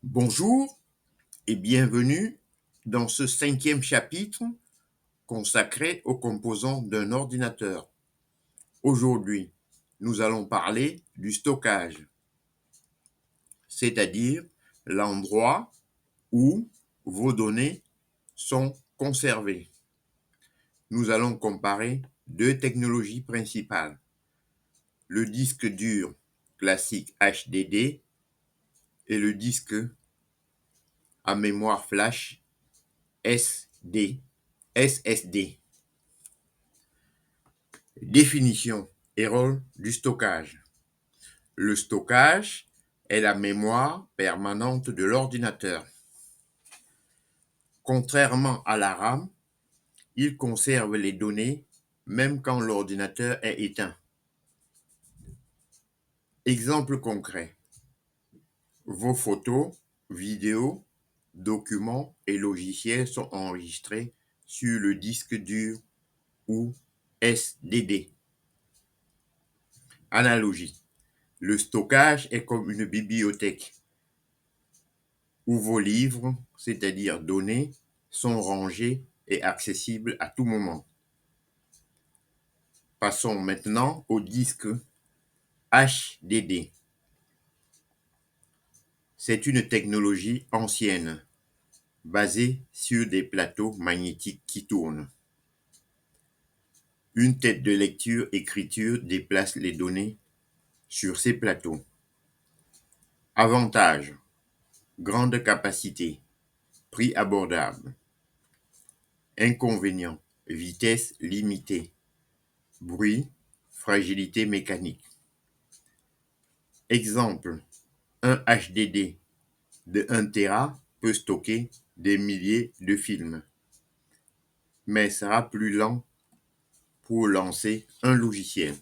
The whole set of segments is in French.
Bonjour et bienvenue dans ce 5e chapitre consacré aux composants d'un ordinateur. Aujourd'hui, nous allons parler du stockage, c'est-à-dire l'endroit où vos données sont conservées. Nous allons comparer deux technologies principales, le disque dur classique HDD et le disque à mémoire flash SSD. Définition et rôle du stockage. Le stockage est la mémoire permanente de l'ordinateur. Contrairement à la RAM, il conserve les données même quand l'ordinateur est éteint. Exemple concret. Vos photos, vidéos, documents et logiciels sont enregistrés sur le disque dur ou SDD. Analogie. Le stockage est comme une bibliothèque où vos livres, c'est-à-dire données, sont rangés et accessibles à tout moment. Passons maintenant au disque HDD. C'est une technologie ancienne, basée sur des plateaux magnétiques qui tournent. Une tête de lecture-écriture déplace les données sur ces plateaux. Avantages: grande capacité, prix abordable. Inconvénients: vitesse limitée, bruit, fragilité mécanique. Exemple, un HDD de 1 Tera peut stocker des milliers de films, mais sera plus lent pour lancer un logiciel.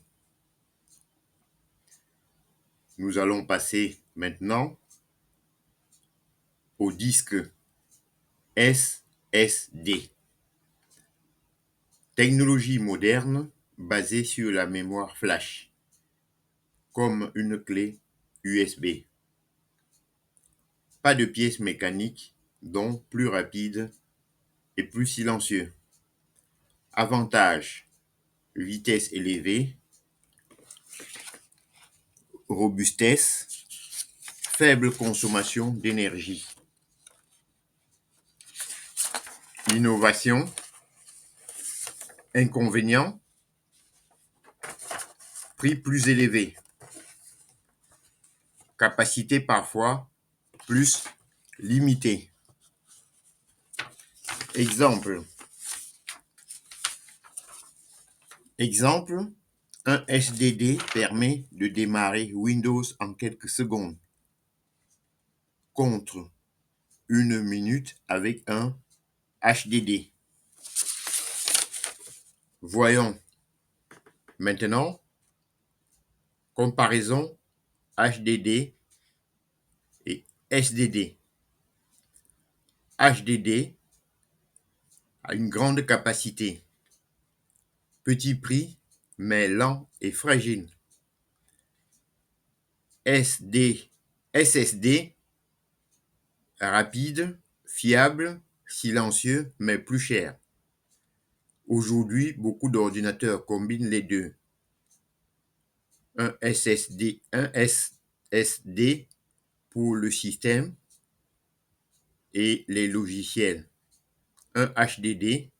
Nous allons passer maintenant au disque SSD. Technologie moderne basée sur la mémoire flash, comme une clé USB. Pas de pièces mécaniques, donc plus rapide et plus silencieux. Avantages: vitesse élevée, robustesse, faible consommation d'énergie. Innovation. Inconvénient: prix plus élevé, capacité parfois plus limitée. Exemple, un SSD permet de démarrer Windows en quelques secondes, contre 1 minute avec un HDD. Voyons maintenant comparaison HDD et SSD. HDD a une grande capacité, petit prix mais lent et fragile. SSD rapide, fiable, silencieux mais plus cher. Aujourd'hui, beaucoup d'ordinateurs combinent les deux. Un SSD pour le système et les logiciels. Un HDD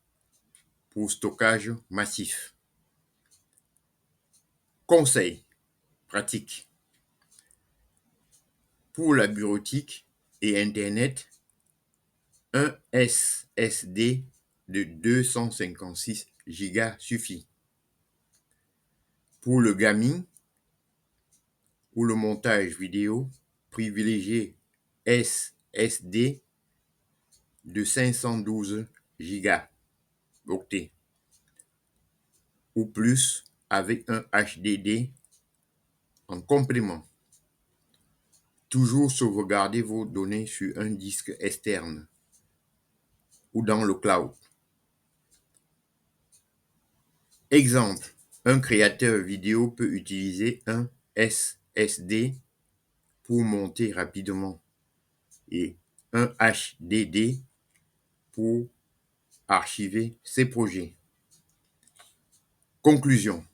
pour stockage massif. Conseil pratique. Pour la bureautique et Internet, un SSD de 256 Go suffit. Pour le gaming ou le montage vidéo, privilégiez SSD de 512 Go ou plus avec un HDD en complément. Toujours sauvegardez vos données sur un disque externe ou dans le cloud. Exemple, un créateur vidéo peut utiliser un SSD pour monter rapidement. et un HDD pour archiver ses projets. Conclusion.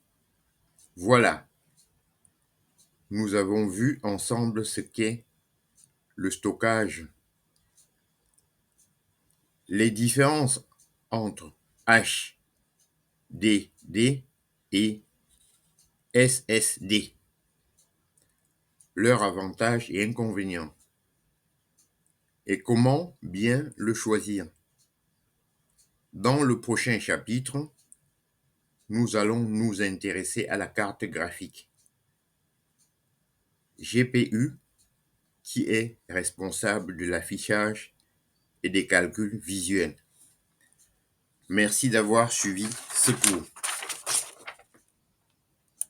Voilà, nous avons vu ensemble ce qu'est le stockage, les différences entre HDD et SSD, leurs avantages et inconvénients, et comment bien le choisir. Dans le prochain chapitre, nous allons nous intéresser à la carte graphique, GPU, qui est responsable de l'affichage et des calculs visuels. Merci d'avoir suivi ce cours.